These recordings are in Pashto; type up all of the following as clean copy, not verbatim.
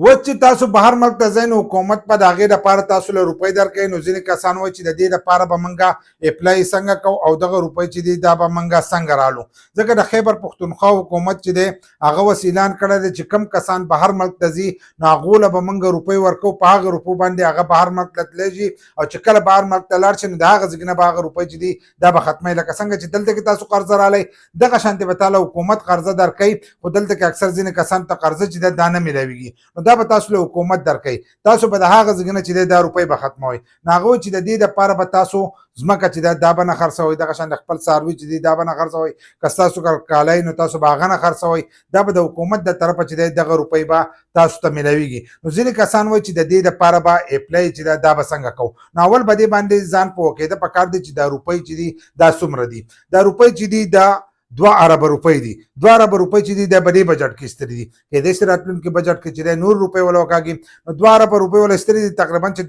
و چې تاسو بهر ملک ته ځئ نو حکومت به د هغې دپاره تاسو له روپۍ درکوي. نو ځینې کسان وایي چې د دې دپاره به موږ اپلائی څنګه کوو او دغه روپۍ چې دي دا به موږ څنګه رالو. ځکه د خیبر پختونخوا حکومت چې دی هغه اوس اعلان کړی دی چې کوم کسان بهر ملک ته ځي نو هغو له به موږ روپۍ ورکوو، په هغه روپو باندې هغه بهر ملک ته تللی شي او چې کله بهر ملک ته لاړ شي نو د هغه ځای نه به هغه روپۍ چې دي دا به ختموي. لکه څنګه چې دلته کې تاسو قرضه رالی دغه شانتې به تاله حکومت قرضه درکوي، خو دلته کې اکثر ځینې کسان ته قرضه چې ده دا نه میلاویږي. نو دا به تاسو له حکومت درکوي، تاسو به د هغه ځای نه چې دی دا روپۍ به ختموئ. نو هغه وایي چې د دې دپاره به تاسو ځمکه چې ده دا به نه خرڅوئ، دغه شان د خپل څاروي چې دي دا به نه خرڅوئ، که ستاسو کالی نو تاسو به هغه نه خرڅوئ، دا به د حکومت د طرفه چې دی دغه روپۍ به تاسو ته میلاویږي. نو ځینې کسان وایي چې د دې دپاره به اپلائی چې ده دا به څنګه کوو. نو اول به دې باندې ځان پوه کېده پکار دی چې دا روپۍ چې دي دا څومره دي. دا روپۍ چې دي دا 2 اربه روپۍ دي. 2 اربه روپۍ چې دي دا په دې بجټ کې ایستلي دي. کېدای شي راتلونکي بجټ کې چې دی نور روپۍ وله وکاږي. نو 2 اربه روپۍ وله ایستلي دي، تقریبا چې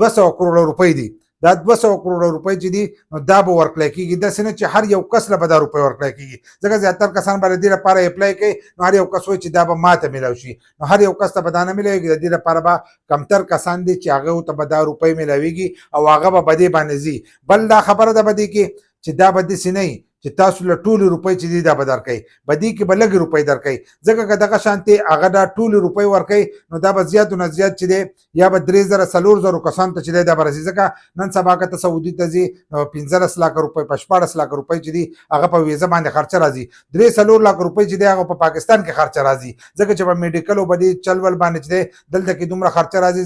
200 کروړه روپۍ دي. دا 200 کروړه روپۍ چې دي نو دا به ورکړی کېږي. داسې نه چې هر یو کس له به دا روپۍ ورکړی کېږي، ځکه زیاتر کسان به د دې لپاره اپلائی کوي نو هر یو کس وایي چې دا به ماته میلاو شي. نو هر یو کس ته به دا نه میلاویږي، د دې لپاره به کمتر کسان دي چې هغو ته به دا روپۍ میلاویږي او هغه به دې باندې ځي. بل دا خبره ده به دې کې چې دا به داسې نه وي چې تاسو له ټولې روپۍ چې دي دا به درکوي، په دې کې به لږې روپۍ درکوي. ځکه که دغه شانتې هغه دا ټولې روپۍ ورکوي نو دا به زیاتو نه زیات چې دی یا به 3000 4000 کسانو ته چې دی دا به رسي. ځکه نن سبا که ته سعودي ته ځي نو 15 لکه روپۍ په 14 لکه روپۍ چې دي هغه په ویزه باندې خرچه راځي. 3-4 لکه روپۍ چې دی هغه په پاکستان کې خرچه راځي، ځکه چې په میډیکل او په دې چل ول باندې چې دی دلته کې دومره خرچه راځي.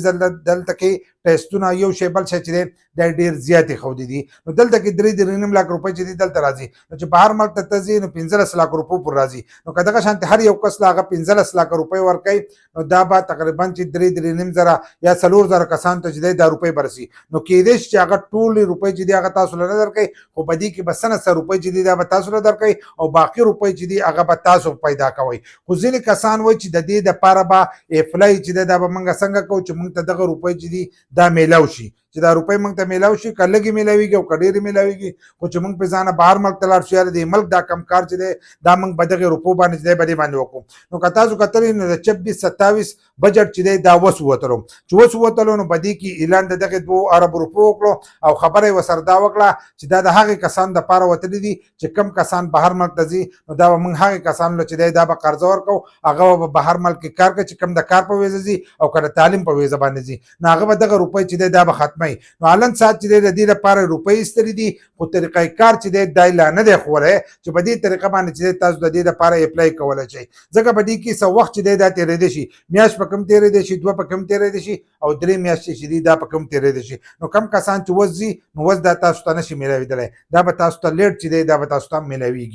دلته کې ټیسټونه یو شی بل شی چې دی دا ډېر زیاتې ښودي دي. نو دلته کې 3.5 لک روپۍ چې دي دلته راځي. نو چې بهر ملک ته ځي نو 15 لک روپو پر راځي. نو که دغه شانتې هر یو کس له هغه 15 لک روپۍ ورکوي نو دا به تقریبا چې 3.5 زره یا 4 زره کسانو ته چې دی دا روپۍ به رسي. نو کېدای شي چې هغه ټولې روپۍ چې دي هغه تاسو له نه درکوي، خو په دې کې به څه نه څه روپۍ چې دي دا به تاسو له درکوي او باقي روپۍ چې دي هغه به تاسو پیدا کوئ. خو ځینې کسان وایي چې د دې دپاره به اپلائی چې دی دا به موږ څنګه کوو چې موږ ته دغه روپۍ چې دي دا میلاو شي، چې دا روپۍ موږ ته میلاو شي، که لږې میلاویږي او که ډېرې میلاویږي، خو چې موږ پې ځانه بهر ملک ته لاړ شو یا د دې ملک دا کم کار چې دی دا موږ به دغې روپو باندې چې دی په دې باندې وکړو. نو که تاسو کتلي نو د 26-27 بجټ چې دی دا اوس ووتلو، چې اوس ووتلو نو په دې کې اعلان د دغې 2 اربو روپو وکړو او خبره یې ورسره دا وکړه چې دا د هغې کسانو دپاره وتلي دي چې کم کسان بهر ملک ته ځي نو دا به موږ هغې کسانو له چې دی دا به قرضه ورکوو، هغه به بهر ملک کې کار کوي چې کم د کار په ویزه ځي او که د تعلیم په ویزه باندې ځي نو هغه به دغه روپۍ چې دی دا به ختموي. نو الان ساعت چې دی د دې لپاره روپۍ ایستلي دي، خو طریقه کار چې دی دا لا نه دی ښوولی چې په دې طریقه باندې چې دی تاسو د دې لپاره اپلائی کولی شئ. ځکه په دې کې څه وخت چې دی دا تېرېدی شي، میاشت په کم تېرېدی شي، 2 په کم تېرېدی شي او 3 میاشتې چې دي دا په کم تېرېدی شي. نو کم کسان چې اوس ځي نو اوس دا تاسو ته نشي میلاوېدلی، دا به تاسو ته لیټ چې دی دا به تاسو ته میلاویږي.